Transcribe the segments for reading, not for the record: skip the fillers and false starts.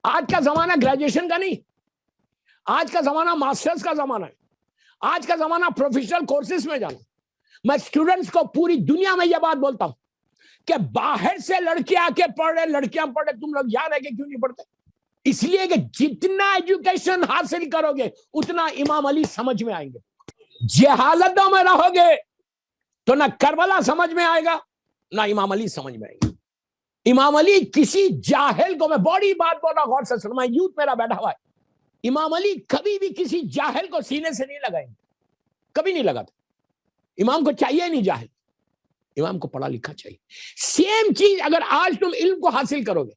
آج کا زمانہ گریجویشن کا نہیں، آج کا زمانہ ماسٹرز کا زمانہ ہے، آج کا زمانہ پروفیشنل کورسز میں جانا۔ میں اسٹوڈنٹس کو پوری دنیا میں یہ بات بولتا ہوں کہ باہر سے لڑکیاں آ کے پڑھ رہے، لڑکیاں پڑھ رہے، تم لوگ یاد ہے کہ کیوں نہیں پڑھتے؟ اس لیے کہ جتنا ایجوکیشن حاصل کرو گے اتنا امام علی سمجھ میں آئیں گے۔ جہالتوں میں رہو گے تو نہ کربلا سمجھ میں آئے گا نہ امام علی سمجھ میں آئے گا۔ امام علی کسی جاہل کو، میں بڑی بات بول رہا ہوں، غور سے سنو، میں یوتھ میرا بیٹھا ہوا ہے، امام علی کبھی بھی کسی جاہل کو سینے سے نہیں لگائیں گے، کبھی نہیں لگاتے۔ امام کو چاہیے نہیں جاہل، امام کو پڑھا لکھا چاہیے۔ سیم چیز اگر آج تم علم کو حاصل کرو گے،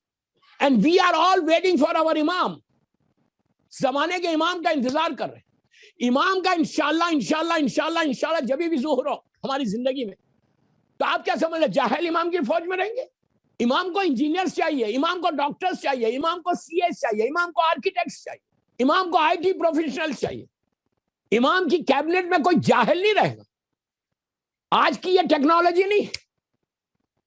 and we are all waiting for our امام، زمانے کے امام کا انتظار کر رہے ہیں، امام کا انشاءاللہ انشاءاللہ انشاءاللہ انشاءاللہ جبھی بھی ظہور ہو ہماری زندگی میں، تو آپ کیا سمجھ رہے جاہل امام کی فوج میں رہیں گے؟ امام کو انجینئرز چاہیے، امام کو ڈاکٹرز چاہیے، امام کو سی ایس چاہیے، امام کو آرکیٹیکٹس چاہیے، امام کو آئی ٹی پروفیشنلز چاہیے۔ امام کی کیبنٹ میں کوئی جاہل نہیں رہے گا۔ آج کی یہ ٹیکنالوجی نہیں،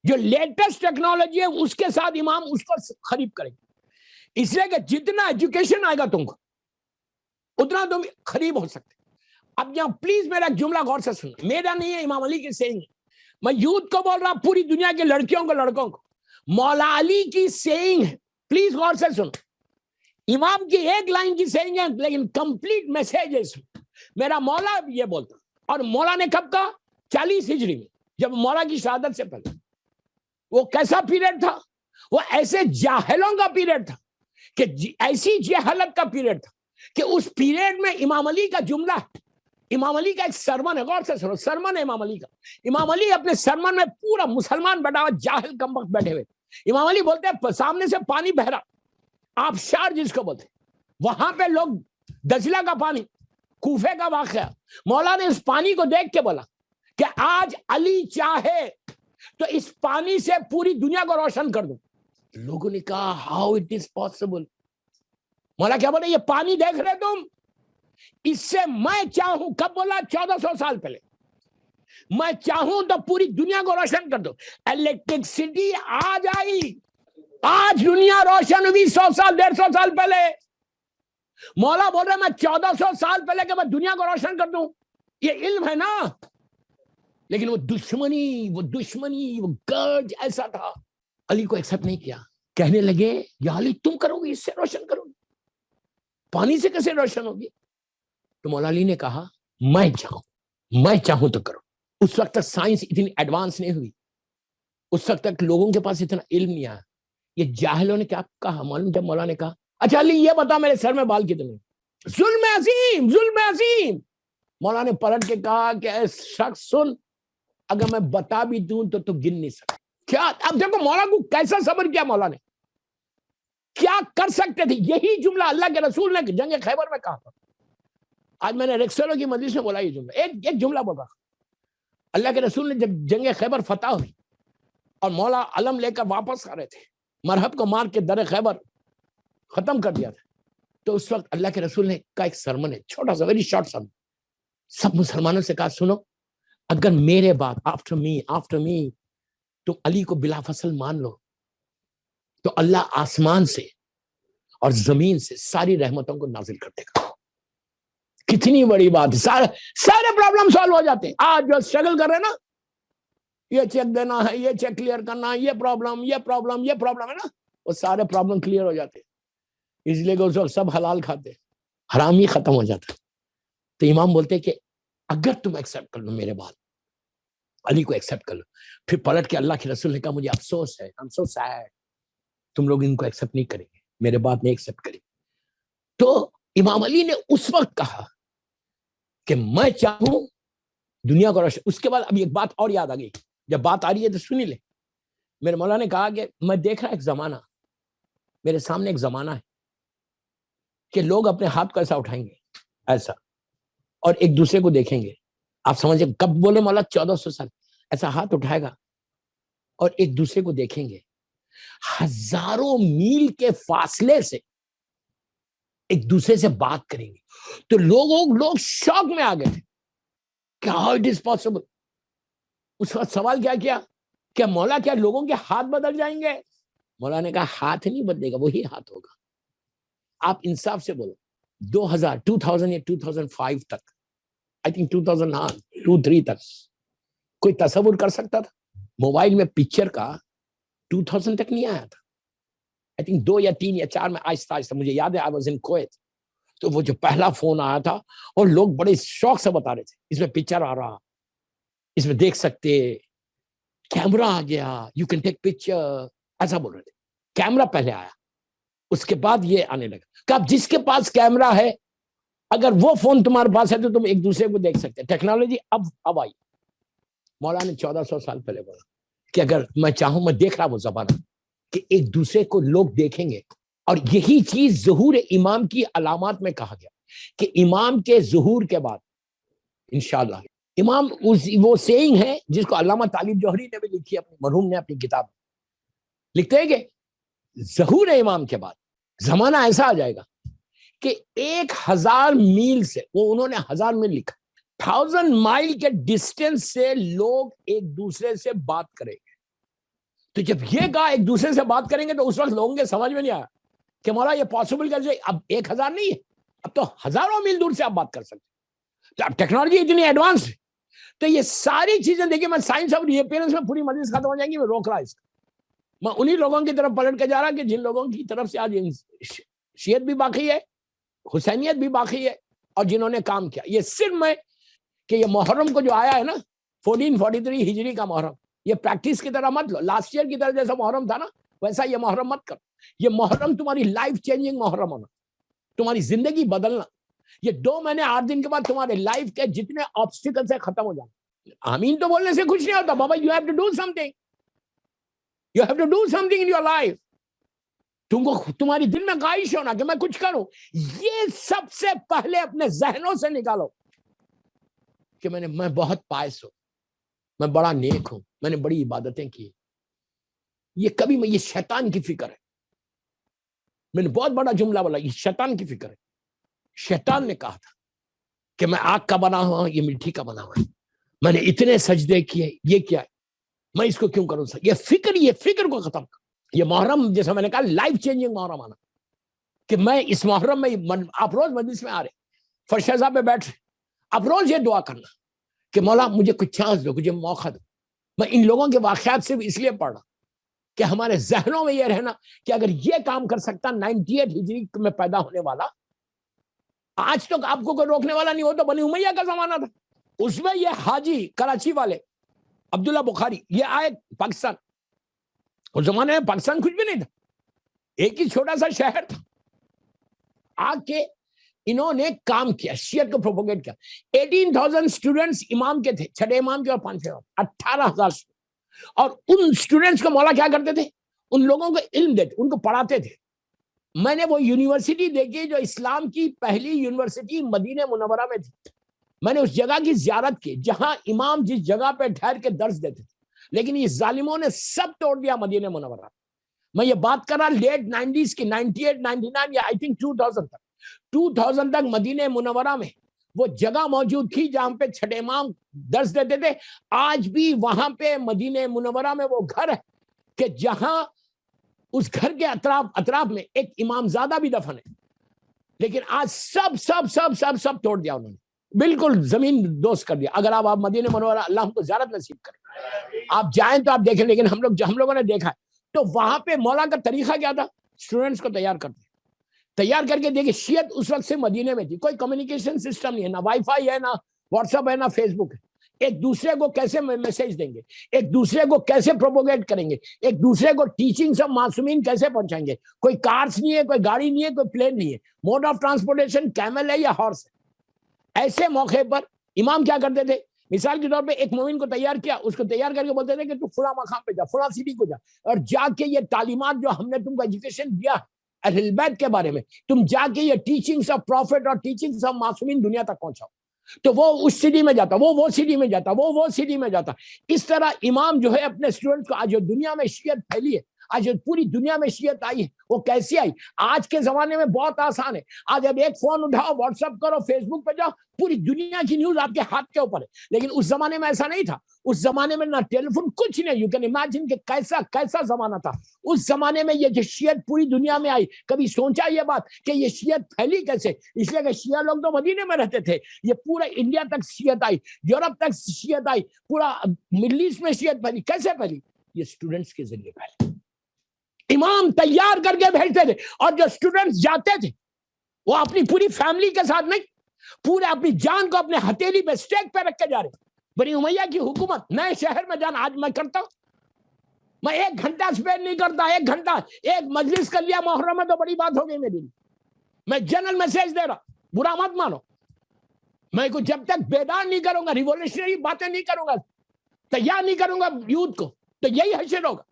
جو لیٹسٹ ٹیکنالوجی ہے اس کے ساتھ امام اس کو قریب کریں گے، اس لیے کہ جتنا ایجوکیشن آئے گا تم کو اتنا تم قریب ہو سکتے۔ اب یہاں پلیز میرا ایک جملہ غور سے سننا، میرا نہیں ہے، امام علی کی سیئنگ ہے، میں یوتھ کو بول رہا، پوری دنیا کے لڑکیوں کو، لڑکوں کو، مولا علی کی سیئنگ ہے، پلیز غور سے سنو۔ امام کی ایک لائن کی سیئنگ ہے لیکن کمپلیٹ میسج ہے اس میں۔ میرا مولا یہ بولتا، اور مولا نے کب کہا؟ 40 ہجری میں، جب مولا کی شہادت سے پہلے۔ وہ کیسا پیریڈ تھا؟ وہ ایسے جاہلوں کا پیریڈ تھا کہ ایسی جہالت کا پیریڈ تھا کہ اس پیریڈ میں امام علی کا جملہ، امام علی کا ایک سرمن ہے، غور سے سنو، سرمن ہے امام علی کا۔ امام علی اپنے سرمن میں پورا مسلمان بیٹھا ہوا، جاہل کمبخت بیٹھے ہوئے، امام علی بولتے ہیں سامنے سے پانی بہ رہا، آبشار جس کو بولتے، وہاں پہ لوگ، دجلہ کا پانی، کوفے کا واقعہ، مولا نے اس پانی کو دیکھ کے بولا کہ آج علی چاہے تو اس پانی سے پوری دنیا کو روشن کر دوں۔ لوگوں نے کہا ہاؤ اٹ از پاسبل؟ مولا کیا بولے؟ یہ پانی دیکھ رہے تم، اس سے میں چاہوں، کب بولا؟ 1400 سال پہلے، میں چاہوں تو پوری دنیا کو روشن کر دو۔ الیکٹرسٹی آج آئی، آج دنیا روشن ہوئی 100 سال 150 سال پہلے۔ مولا بول رہے میں 1400 سال پہلے کہ میں دنیا کو روشن کر دوں، یہ علم ہے نا۔ لیکن وہ دشمنی وہ گرج ایسا تھا، علی کو ایکسپٹ نہیں کیا۔ کہنے لگے یا علی تم کرو گے، اس سے روشن کرو گے، پانی سے کیسے روشن ہوگی؟ تو مولا علی نے کہا میں چاہوں تو کرو۔ اس وقت تک سائنس اتنی ایڈوانس نہیں ہوئی، اس وقت تک لوگوں کے پاس اتنا علم نہیں آیا۔ یہ جاہلوں نے کیا کہا معلوم؟ جب مولا نے کہا اچھا علی یہ بتا میرے سر میں بال کتنے؟ ظلم عظیم، ظلم عظیم۔ مولا نے پلٹ کے کہا کہ اے شخص سن، اگر میں بتا بھی دوں تو گن نہیں سکتا۔ کیا اب دیکھو مولا کو کیسا صبر کیا، مولا نے کیا کر سکتے تھے؟ یہی جملہ اللہ کے رسول نے جنگ خیبر میں کہا تھا۔ آج میں نے ریکسولو کی مجلس میں بولا یہ جملہ، ایک جملہ بولا، اللہ کے رسول نے جب جنگ خیبر فتح ہوئی اور مولا علم لے کر واپس آ رہے تھے، مرہب کو مار کے در خیبر ختم کر دیا تھا، تو اس وقت اللہ کے رسول نے کا ایک سرمن ہے، چھوٹا سا، ویری شارٹ سرمن، سب مسلمانوں سے کہا سنو، اگر میرے بعد آفٹر می تم علی کو بلا فصل مان لو تو اللہ آسمان سے اور زمین سے ساری رحمتوں کو نازل کر دے گا۔ کتنی بڑی بات ہے، سارے پرابلم سالو ہو جاتے ہیں۔ آج جو اسٹرگل کر رہے ہیں نا، یہ چیک دینا ہے، یہ چیک کلیئر کرنا ہے، یہ پرابلم ہے نا، وہ سارے پرابلم کلیئر ہو جاتے ہیں۔ اس لیے کہ اس وقت سب حلال کھاتے، حرام ہی ختم ہو جاتا ہے۔ تو امام بولتے کہ اگر تم ایکسپٹ کر لو میرے بات، علی کو ایکسپٹ کر لو، پھر پلٹ کے اللہ کے رسول نے کہا مجھے افسوس ہے، I'm so sad، تم لوگ ان کو ایکسپٹ نہیں کریں گے، میرے بات نہیں ایکسپٹ کریں گے۔ تو امام علی نے اس وقت کہا کہ میں چاہوں دنیا کو روشن۔ اس کے بعد اب ایک بات اور یاد آ گئی، جب بات آ رہی ہے تو سنی لے۔ میرے مولا نے کہا کہ میں دیکھ رہا ایک زمانہ، میرے سامنے ایک زمانہ ہے کہ لوگ اپنے ہاتھ کو ایسا اٹھائیں گے، ایسا، اور ایک دوسرے کو دیکھیں گے۔ آپ سمجھے کب بولے مولا؟ 1400 سال، ایسا ہاتھ اٹھائے گا اور ایک دوسرے کو دیکھیں گے، ہزاروں میل کے فاصلے سے ایک دوسرے سے بات کریں گے۔ تو لوگ شوق میں آ گئے تھے کہ ہاؤ اٹ از پاسبل۔ اس وقت سوال کیا مولا کیا لوگوں کے ہاتھ بدل جائیں گے؟ مولا نے کہا ہاتھ نہیں بدلے گا، وہی ہاتھ ہوگا، آپ انصاف سے بولو 2000 یا 2005 تک, آئی تھنک 2002-3 تک کوئی تصور کر سکتا تھا موبائل میں پکچر کا؟ 2000 تک نہیں آیا تھا. آئی تھنک 2 یا 3 یا 4 میں آہستہ آہستہ, مجھے یاد ہے آئی واز ان کویت, تو وہ جو پہلا فون آیا تھا اور لوگ بڑے شوق سے بتا رہے تھے اس میں پکچر آ رہا, اس میں دیکھ سکتے, کیمرہ آ گیا, یو کین ٹیک پکچر, ایسا بول رہے تھے. کیمرہ پہلے آیا, اس کے بعد یہ آنے لگا کہ اب جس کے پاس کیمرہ ہے اگر وہ فون تمہارے پاس ہے تو تم ایک دوسرے کو دیکھ سکتے. ٹیکنالوجی اب آئی. مولا نے 1400 سال پہلے بولا کہ اگر میں چاہوں, میں دیکھ رہا وہ زمانہ کہ ایک دوسرے کو لوگ دیکھیں گے. اور یہی چیز ظہور امام کی علامات میں کہا گیا کہ امام کے ظہور کے بعد انشاءاللہ امام وہ سیئنگ ہے جس کو علامہ طالب جوہری نے بھی لکھی, اپنی مرحوم نے اپنی کتاب لکھتے ہیں کہ ظہور امام کے بعد زمانہ ایسا آ جائے گا کہ 1000 میل سے, وہ انہوں نے 1000 میل لکھا, 1000 مائل کے ڈسٹینس سے لوگ ایک دوسرے سے بات کریں گے. تو جب یہ کہا ایک دوسرے سے بات کریں گے تو اس وقت لوگوں کے سمجھ میں نہیں آیا کہ مولا یہ پاسبل کیسے, اب 1000 نہیں ہے, اب تو ہزاروں میل دور سے آپ بات کر سکتے. تو اب ٹیکنالوجی اتنی ایڈوانس ہے. تو یہ ساری چیزیں دیکھیں, میں سائنس آف ریپیئرنس میں پوری مجلس ختم ہو جائیں گی, میں روک رہا اس کا. میں انہی لوگوں کی طرف پلٹ کے جا رہا کہ جن لوگوں کی طرف سے آج شیعت بھی باقی ہے, حسینیت بھی باقی ہے, اور جنہوں نے کام کیا. یہ صرف میں کہ یہ محرم کو جو آیا ہے نا 1443 ہجری کا محرم, یہ پریکٹس کی طرح مت لو. لاسٹ ایئر کی طرح جیسا محرم تھا نا ویسا یہ محرم مت کرو. یہ محرم تمہاری لائف چینجنگ محرم ہونا, تمہاری زندگی بدلنا. یہ 2 مہینے 8 دن کے بعد تمہارے لائف کے جتنے آبسٹیکل سے ختم ہو جانا. آمین تو بولنے سے کچھ نہیں ہوتا بابا, you have to do something, you have to do something in your life. تم کو تمہاری دل میں خواہش ہونا کہ میں کچھ کروں, یہ سب سے پہلے اپنے ذہنوں سے نکالو کہ میں بہت پائس ہوں, میں بڑا نیک ہوں, میں نے بڑی عبادتیں کی. یہ کبھی میں, یہ شیطان کی فکر ہے. میں نے بہت بڑا جملہ بولا, یہ شیطان کی فکر ہے. شیطان نے کہا تھا کہ میں آگ کا بنا ہوا ہوں, یہ مٹی کا بنا ہوا ہے, میں نے اتنے سجدے کیے, یہ کیا ہے, میں اس کو کیوں کروں. یہ فکر کو ختم کر. یہ محرم جیسا میں نے کہا لائف چینجنگ محرم آنا کہ میں اس محرم میں, آپ روز مجلس میں آ رہے, فرشہ صاحب پہ بیٹھ رہے, آپ روز یہ دعا کرنا کہ مولا مجھے کچھ چانس دو, مجھے موقع دو. میں ان لوگوں کے واقعات صرف اس لیے پڑھ رہا کہ ہمارے ذہنوں میں یہ رہنا کہ اگر یہ کام کر سکتا 98 ہجری میں پیدا ہونے والا, آج تک آپ کو کوئی روکنے والا نہیں. ہو تو بنی امیہ کا زمانہ تھا, اس میں یہ حاجی کراچی والے عبداللہ بخاری یہ آئے پاکستان. اس زمانے میں پاکستان کچھ بھی نہیں تھا, ایک ہی چھوٹا سا شہر تھا. آ کے انہوں نے کام کیا, شیعت کو پروپوگیٹ کیا. 18,000 اسٹوڈنٹس امام کے تھے, 6 امام کے اور 5 امام, 18,000. اور ان اسٹوڈنٹس کو مولا کیا کرتے تھے, ان لوگوں کو علم دیتے, ان کو پڑھاتے تھے. میں نے وہ یونیورسٹی دیکھی جو اسلام کی پہلی یونیورسٹی مدینہ منورہ میں تھی. میں نے اس جگہ کی زیارت کی جہاں امام جس جگہ پہ ٹھہر کے درس دیتے تھے, لیکن یہ ظالموں نے سب توڑ دیا مدینہ منورہ. میں یہ بات کر رہا لیٹ 90s کی, 98, 99 یا آئی تھنک 2000 تک. 2000 تک مدینہ منورہ میں وہ جگہ موجود تھی جہاں پہ 6 امام درس دیتے تھے. آج بھی وہاں پہ مدینہ منورہ میں وہ گھر ہے کہ جہاں اس گھر کے اطراف میں ایک امام زادہ بھی دفن ہے. لیکن آج سب توڑ دیا انہوں نے, بالکل زمین دوست کر دیا. اگر آپ مدینہ منورہ, اللہ ہم کو زیارت نصیب کرے, آپ جائیں تو آپ دیکھیں. لیکن ہم لوگوں نے دیکھا تو وہاں پہ مولا کا طریقہ کیا تھا, اسٹوڈنٹس کو تیار کر کے دیکھیں. شیعت اس وقت سے مدینے میں تھی, کوئی کمیونیکیشن سسٹم نہیں ہے, نہ وائی فائی ہے, نہ واٹس ایپ ہے, نہ فیس بک ہے. ایک دوسرے کو کیسے میسج دیں گے, ایک دوسرے کو کیسے پروپوگیٹ کریں گے, ایک دوسرے کو ٹیچنگ سب معصومین کیسے پہنچائیں گے. کوئی کارس نہیں ہے, کوئی گاڑی نہیں ہے, کوئی پلین نہیں ہے. موڈ آف ٹرانسپورٹیشن کیمل ہے یا ہارس ہے. ایسے موقع پر امام کیا کرتے تھے, مثال کے طور پہ ایک مومن کو تیار کیا, اس کو تیار کر کے بولتے تھے کہ تو فلاں مقام پہ جا, فلاں سٹی کو جا, اور جا کے یہ تعلیمات جو ہم نے تم کو ایجوکیشن دیا اہل بیت کے بارے میں, تم جا کے یہ ٹیچنگز آف پروفٹ اور ٹیچنگز آف معصومین دنیا تک پہنچاؤ. تو وہ اس سٹی میں جاتا, وہ سٹی میں جاتا, وہ سٹی میں جاتا. اس طرح امام جو ہے اپنے اسٹوڈنٹس کو, آج جو دنیا میں شیعت پھیلی ہے, آج پوری دنیا میں شیعت آئی ہے. وہ کیسی آئی؟ آج کے زمانے میں بہت آسان ہے. آج اب ایک فون اٹھاؤ, واٹس ایپ کرو, فیس بک پہ جاؤ, پوری دنیا کی نیوز آپ کے ہاتھ کے اوپر ہے. لیکن اس زمانے میں ایسا نہیں تھا. اس زمانے میں نہ ٹیلی فون, کچھ نہیں. یو کین امیجن کہ کیسا زمانہ تھا. اس زمانے میں یہ جو شیعت پوری دنیا میں آئی, کبھی سوچا یہ بات کہ یہ شیعت پھیلی کیسے؟ اس لیے کہ شیعہ لوگ تو مدینے میں رہتے تھے. یہ پورا انڈیا تک شیعت آئی, یورپ تک شیعت آئی, پورا مڈل ایسٹ میں شیعت پھیلی. کیسے پھیلی؟ یہ اسٹوڈنٹس کے ذریعے پھیلی. امام تیار کر کے بھیجتے تھے, اور جو اسٹوڈنٹس جاتے تھے وہ اپنی پوری فیملی کے ساتھ نہیں, پورے اپنی جان کو اپنے ہتھیلی پہ اسٹیک پہ رکھ کے جا رہے. بنی امیہ کی حکومت, نئے شہر میں جانا آج میں کرتا ہوں. میں 1 گھنٹہ اسپینڈ نہیں کرتا. 1 گھنٹہ ایک مجلس کر لیا محرم میں تو بڑی بات ہو گئی میری. میں جنرل میسج دے رہا, برا مت مانو. میں کو جب تک بیدار نہیں کروں گا, ریولیوشنری باتیں نہیں کروں گا, تیار نہیں کروں گا یوتھ کو, تو یہی حشر ہوگا.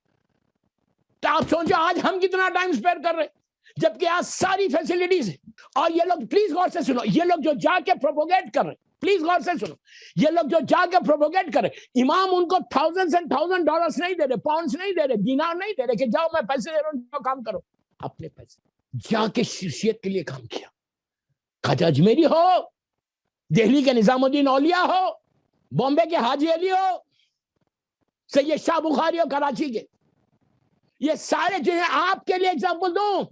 تو آپ سوچو آج ہم کتنا ٹائم اسپینڈ کر رہے ہیں, جبکہ آج ساری فیسلٹیز ہیں. اور یہ لوگ, پلیز غور سے سنو, یہ لوگ جو جا کے پروپوگیٹ کر رہے ہیں, پلیز غور سے سنو, یہ لوگ جو جا کے پروپوگیٹ کر رہے ہیں, امام ان کو $1000 نہیں دے رہے, پاؤنڈز نہیں دے رہے, دینار نہیں دے رہے کہ جاؤ میں پیسے دے رہا ہوں, جاؤ کام کرو. اپنے پیسے جا کے شیعت کے لیے کام کیا. خواجہ اجمیری ہو, دہلی کے نظام الدین اولیاء ہو, بامبے کے حاجی علی ہو, سید شاہ بخاری ہو کراچی کے, یہ سارے جو ہیں, آپ کے لیے ایگزامپل دوں,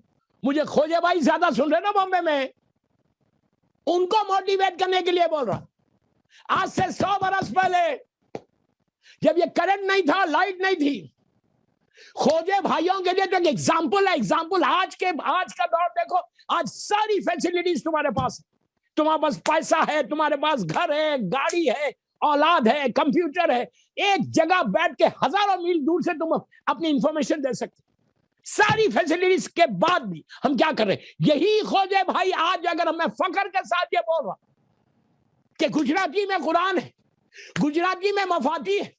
مجھے کھوجے بھائی زیادہ سن رہے نا بامبے میں, ان کو موٹیویٹ کرنے کے لیے بول رہا. آج سے 100 برس پہلے جب یہ کرنٹ نہیں تھا, لائٹ نہیں تھی, کھوجے بھائیوں کے لیے تو ایک ایگزامپل ہے. ایگزامپل آج کا دور دیکھو, آج ساری فیسلٹیز تمہارے پاس, تمہارے پاس پیسہ ہے, تمہارے پاس گھر ہے, گاڑی ہے, اولاد ہے, کمپیوٹر ہے, ایک جگہ بیٹھ کے ہزاروں میل دور سے تم اپنی انفارمیشن دے سکتے. ساری فیسلٹیز کے بعد بھی ہم کیا کر رہے ہیں؟ یہی کھوجے بھائی آج اگر میں فخر کے ساتھ یہ بول رہا کہ گجراتی میں قرآن ہے, گجراتی میں مفاتی ہے,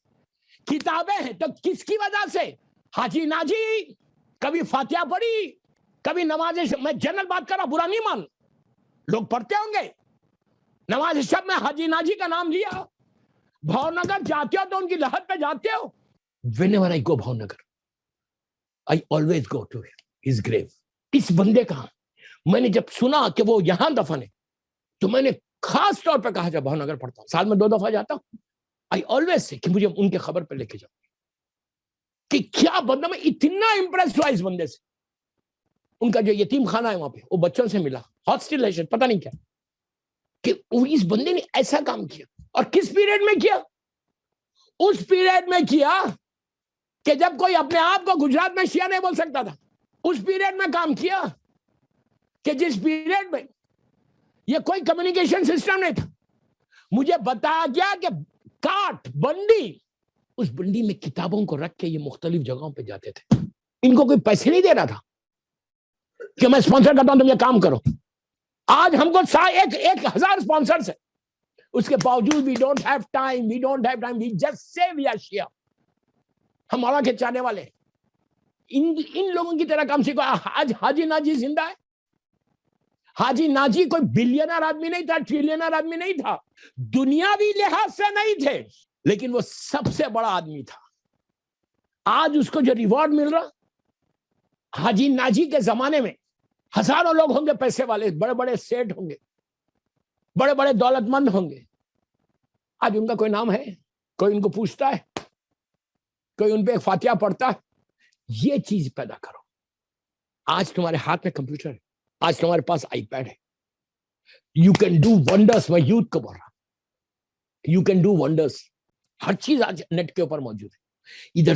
کتابیں ہیں, تو کس کی وجہ سے؟ حاجی ناجی کبھی فاتحہ پڑھی, کبھی نماز, میں جنرل بات کر رہا, برا نہیں مان, لوگ پڑھتے ہوں گے. نماز شب میں حاجی ناجی کا نام لیا, بھاؤنگر جاتے ہو تو ان کی لحد پہ جاتے ہو. Whenever I go Bhavnagar, I always go to his grave. اس بندے کا میں نے جب سنا کہ وہ یہاں دفن ہے, تو میں نے خاص طور پہ کہا جب بھاؤنگر پڑھتا ہوں, سال میں 2 دفعہ جاتا ہوں, I always say کہ مجھے ان کے خبر پہ لے کے جاؤ. کہ کیا بندہ, میں اتنا امپریس ہوا اس بندے سے. ان کا جو یتیم خانہ ہے وہاں پہ, وہ بچوں سے ملا, ہاسٹل ہے پتہ نہیں کیا, کہ اس بندے نے ایسا کام کیا. اور کس پیریڈ میں کیا؟ اس پیریڈ میں کیا کہ جب کوئی اپنے آپ کو گجرات میں شیعہ نہیں بول سکتا تھا. اس پیریڈ میں کام کیا کہ جس پیریڈ میں یہ کوئی کمیونیکیشن سسٹم نہیں تھا. مجھے بتایا گیا کہ کاٹ بنڈی, اس بنڈی میں کتابوں کو رکھ کے یہ مختلف جگہوں پہ جاتے تھے. ان کو کوئی پیسے نہیں دے رہا تھا کہ میں اسپانسر کرتا ہوں تم یہ کام کرو. آج ہم کو 1000 اسپانسرز ہیں, اس کے باوجود we don't have time, we just say we are Shia. ہم مولا کے چاہنے والے. ان لوگوں کی طرح کام سیکھو. آج حاجی ناجی زندہ ہے. حاجی ناجی کوئی بلینر آدمی نہیں تھا, ٹریلینر آدمی نہیں تھا, دنیاوی لحاظ سے نہیں تھے, لیکن وہ سب سے بڑا آدمی تھا. آج اس کو جو ریوارڈ مل رہا, حاجی ناجی کے زمانے میں ہزاروں لوگ ہوں گے پیسے والے, بڑے بڑے سیٹ ہوں گے, بڑے بڑے دولت مند ہوں گے. آج ان کا کوئی نام ہے؟ کوئی ان کو پوچھتا ہے؟ کوئی ان پہ ایک فاتحہ پڑھتا ہے؟ یہ چیز پیدا کرو. آج تمہارے ہاتھ میں کمپیوٹر ہے, آج تمہارے پاس آئی پیڈ ہے. You can do wonders. میں یوتھ کو بول رہا, یو کین ڈو ونڈرس. ہر چیز آج نیٹ کے اوپر موجود ہے. ادھر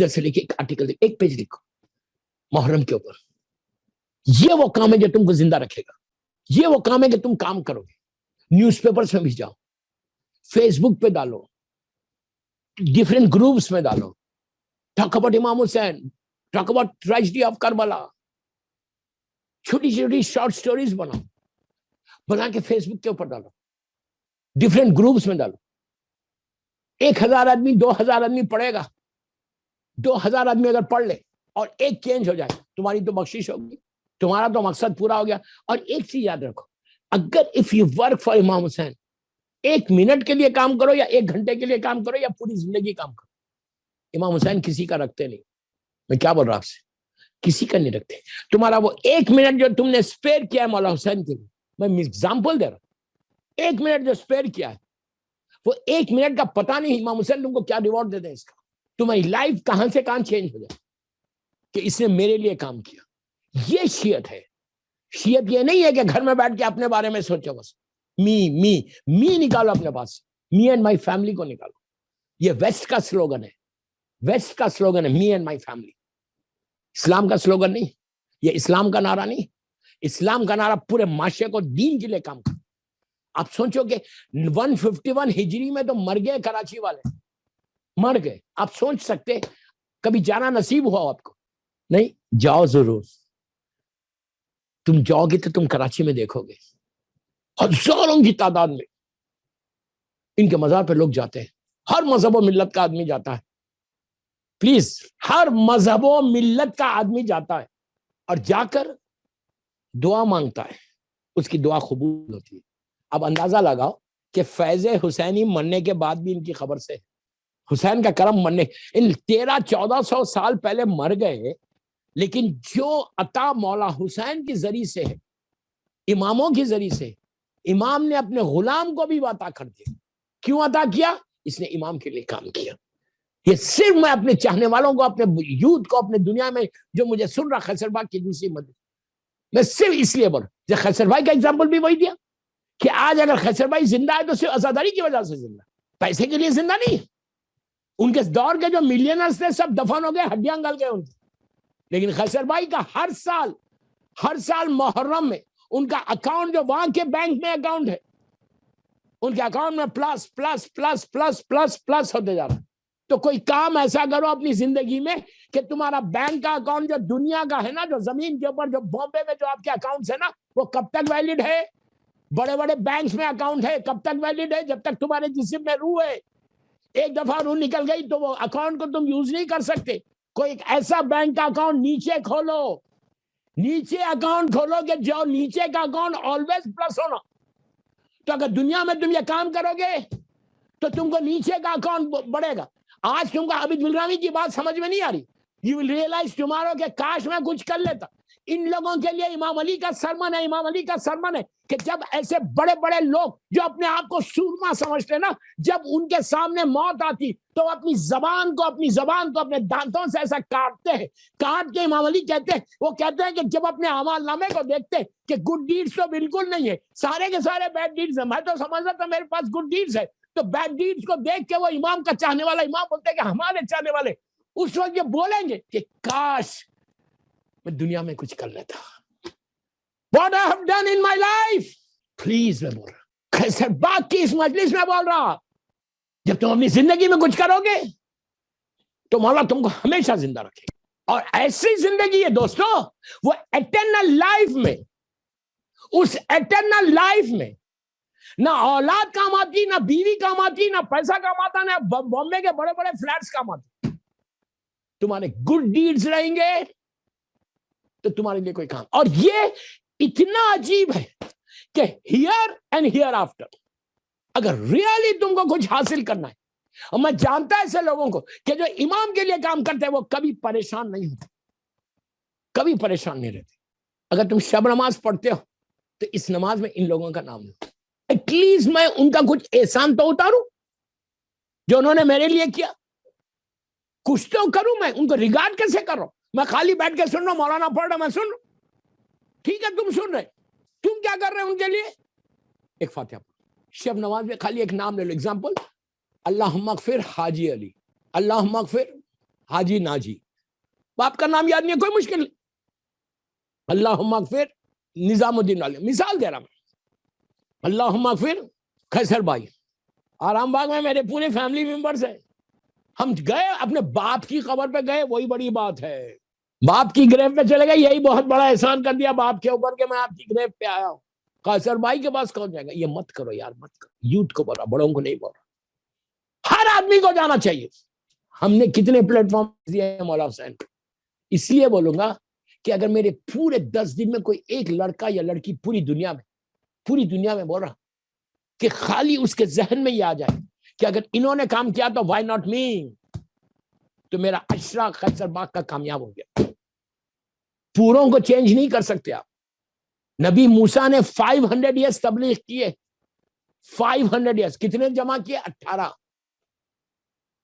سے لے کے ایک آرٹیکل, ایک پیج لکھو محرم کے اوپر. یہ وہ کام ہے جو تم کو زندہ رکھے گا. یہ وہ کام ہے کہ تم کام کرو گے. نیوز پیپرز میں بھی جاؤ, فیس بک پہ ڈالو, ڈفرینٹ گروپس میں ڈالو, talk about Imam Hussain, talk about tragedy of Karbala. چھوٹی چھوٹی شارٹ سٹوریز بناؤ, بنا کے فیس بک کے اوپر ڈالو, ڈفرینٹ گروپس میں ڈالو. 1000 آدمی 2000 آدمی پڑھے گا. 2000 آدمی اگر پڑھ لے اور ایک چینج ہو جائے, تمہاری تو بخشش ہوگی, تمہارا تو مقصد پورا ہو گیا. اور ایک چیز یاد رکھو, اگر اف یو ورک فار امام حسین, 1 منٹ کے لیے کام کرو یا 1 گھنٹے کے لیے کام کرو یا پوری زندگی کام کرو, امام حسین کسی کا رکھتے نہیں. میں کیا بول رہا آپ سے, کسی کا نہیں رکھتے. تمہارا وہ 1 منٹ جو تم نے اسپیئر کیا ہے مولا حسین کے لیے, میں ایگزامپل دے رہا ہوں, 1 منٹ جو اسپیئر کیا ہے, وہ 1 منٹ کا پتہ نہیں امام حسین تم کو کیا ریوارڈ دے دیں اس کا. تمہاری لائف کہاں سے کہاں چینج ہو جائے کہ اس نے میرے لیے کام کیا. یہ شیعت ہے. شیعت یہ نہیں ہے کہ گھر میں بیٹھ کے اپنے بارے میں سوچو, بس می نکالو اپنے پاس, می اینڈ مائی فیملی کو نکالو. یہ ویسٹ کا سلوگن ہے, ویسٹ کا سلوگن ہے می اینڈ مائی فیملی. اسلام کا سلوگن نہیں, یہ اسلام کا نعرہ نہیں. اسلام کا نعرہ پورے معاشرے کو دین کے لیے کام کرتا. آپ سوچو کہ 151 ہجری میں تو مر گئے کراچی والے, مر گئے. آپ سوچ سکتے کبھی جانا نصیب ہوا آپ کو؟ نہیں. جاؤ ضرور, تم جاؤ گے تو تم کراچی میں دیکھو گے ہزاروں کی تعداد میں ان کے مزار پہ لوگ جاتے ہیں. ہر مذہب و ملت کا آدمی جاتا ہے, پلیز, ہر مذہب و ملت کا آدمی جاتا ہے اور جا کر دعا مانگتا ہے, اس کی دعا قبول ہوتی ہے. اب اندازہ لگاؤ کہ فیض حسینی مرنے کے بعد بھی ان کی خبر سے, حسین کا کرم مرنے, ان 1300-1400 سال پہلے مر گئے, لیکن جو عطا مولا حسین کے ذریعے سے ہے, اماموں کے ذریعے سے, امام نے اپنے غلام کو بھی عطا کر دیا. کیوں عطا کیا؟ اس نے امام کے لیے کام کیا. یہ صرف میں اپنے چاہنے والوں کو, اپنے یوتھ کو, اپنے دنیا میں جو مجھے سن رہا خیصر باغ کی دوسری مدد, میں صرف اس لیے بول رہا. خیصر بھائی کا ایگزامپل بھی وہی دیا کہ آج اگر خیصر بھائی زندہ ہے تو صرف عزاداری کی وجہ سے زندہ, پیسے کے لیے زندہ نہیں. ان کے دور کے جو ملینرز تھے سب دفن ہو گئے, ہڈیاں گل گئے ان کی. لیکن خیصر بھائی کا ہر سال محرم میں ان کا اکاؤنٹ جو وہاں کے بینک میں اکاؤنٹ ہے, ان کے اکاؤنٹ میں plus plus plus plus plus plus ہوتے جا رہا ہے. تو کوئی کام ایسا کرو اپنی زندگی میں کہ تمہارا بینک کا اکاؤنٹ جو دنیا کا ہے نا, جو زمین کے اوپر, جو بامبے میں جو آپ کے اکاؤنٹس ہے نا, وہ کب تک ویلڈ ہے؟ بڑے بڑے بینکس میں اکاؤنٹ ہے, کب تک ویلڈ ہے؟ جب تک تمہارے جسم میں روح ہے. ایک دفعہ روح نکل گئی تو وہ اکاؤنٹ کو تم یوز نہیں کر سکتے. کوئی ایک ایسا بینک کا اکاؤنٹ نیچے کھولو, نیچے اکاؤنٹ کھولو کہ جو نیچے کا اکاؤنٹ آلویز پلس ہونا. تو اگر دنیا میں تم یہ کام کرو گے تو تم کو نیچے کا اکاؤنٹ بڑھے گا. آج تم کو عابد ملراوی کی بات سمجھ میں نہیں آ رہی. یو ول ریئلائز ٹمارو کہ کاش میں کچھ کر لیتا. ان لوگوں کے لیے امام علی کا سرمن ہے, امام علی کا سرمن ہے کہ جب ایسے بڑے بڑے لوگ جو اپنے آپ کو سورما سمجھتے نا, جب ان کے سامنے موت آتی تو اپنی زبان کو اپنے دانتوں سے ایسا کاٹتے ہیں, کاٹ کے امام علی کہتے ہیں, وہ کہتے ہیں کہ جب اپنے اعمال نامے کو دیکھتے کہ گڈ ڈیڈز تو بالکل نہیں ہے, سارے کے سارے بیڈ ڈیڈز ہیں. میں تو سمجھتا تھا میرے پاس گڈ ڈیڈز ہے, تو بیڈ ڈیڈز کو دیکھ کے وہ امام کا چاہنے والا امام بولتے ہیں کہ ہمارے چاہنے والے اس وقت یہ بولیں گے کہ کاش میں دنیا میں کچھ کر لیتا. What I have done in my life. Please میں بول رہا, خیصر باغ کی اس مجلس میں بول رہا, جب تم اپنی زندگی میں کچھ کرو گے تو مولا تم کو ہمیشہ زندہ رکھے. اور ایسی زندگی ہے دوستو, وہ ایٹرنل لائف میں, اس ایٹرنل لائف میں نہ اولاد کام آتی, نہ بیوی کام آتی, نہ پیسہ کام آتا, نہ بامبے کے بڑے بڑے فلیٹس کام آتے. تمہارے گڈ ڈیڈز رہیں گے تو تمہارے لیے کوئی کام. اور یہ اتنا عجیب ہے کہ ہیئر اینڈ ہیئر آفٹر, اگر ریئلی تم کو کچھ حاصل کرنا ہے, اور میں جانتا ایسے لوگوں کو کہ جو امام کے لیے کام کرتے ہیں وہ کبھی پریشان نہیں ہوتے, کبھی پریشان نہیں رہتے. اگر تم شب نماز پڑھتے ہو تو اس نماز میں ان لوگوں کا نام لو. ایٹ لیسٹ میں ان کا کچھ احسان تو اتاروں جو انہوں نے میرے لیے کیا, کچھ تو کروں. میں ان کو ریگارڈ کیسے کر رہا ہوں؟ میں خالی بیٹھ کے سن رہا ہوں, مولانا پڑھ رہا, میں سن رہا ہوں, ٹھیک ہے تم سن رہے, تم کیا کر رہے ہیں ان کے لیے؟ ایک فاتحہ شب نماز میں خالی ایک نام لے لو. ایگزامپل, اللہم اغفر حاجی علی, اللہم اغفر حاجی ناجی. باپ کا نام یاد نہیں ہے, کوئی مشکل نہیں. اللہم اغفر نظام الدین علی, مثال دے رہا میں. اللہم اغفر خیصر بھائی, آرام باغ میں میرے پورے فیملی ممبرز ہیں. ہم گئے اپنے باپ کی قبر پہ گئے, وہی بڑی بات ہے. باپ کی گریو پہ چلے گئے, یہی بہت بڑا احسان کر دیا باپ کے اوپر کہ میں آپ کی گریو پہ آیا ہوں. خیصر بھائی کے پاس کون جائے گا؟ یہ مت کرو یار, مت کرو. یوتھ کو بول رہا, بڑوں کو نہیں بول رہا, ہر آدمی کو جانا چاہیے. ہم نے کتنے پلیٹ فارم دیے ہیں مولا حسین کو. اس لیے بولوں گا کہ اگر میرے پورے 10 دن میں کوئی ایک لڑکا یا لڑکی پوری دنیا میں بول رہا کہ خالی اس کے ذہن میں یہ آ جائے کہ اگر انہوں نے کام کیا تو وائی ناٹ می, تو میرا اشرا قیصر باغ کا کامیاب ہو گیا. پوروں کو چینج نہیں کر سکتے آپ. نبی موسیٰ نے 500 ایئرس تبلیغ کیے. 500 ایئرس کتنے جمع کیے؟ 18.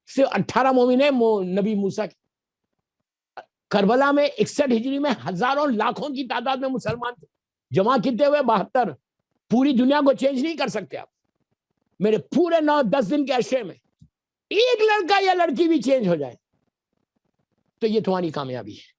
صرف 18 مومن ہیں نبی موسیٰ کی. کربلا میں 61 ہجری میں ہزاروں لاکھوں کی تعداد میں مسلمان تھے. جمع کتنے ہوئے؟ 72. پوری دنیا کو چینج نہیں کر سکتے آپ. میرے پورے 9-10 دن کے عرصے میں ایک لڑکا یا لڑکی بھی چینج ہو جائے تو یہ تمہاری کامیابی ہے.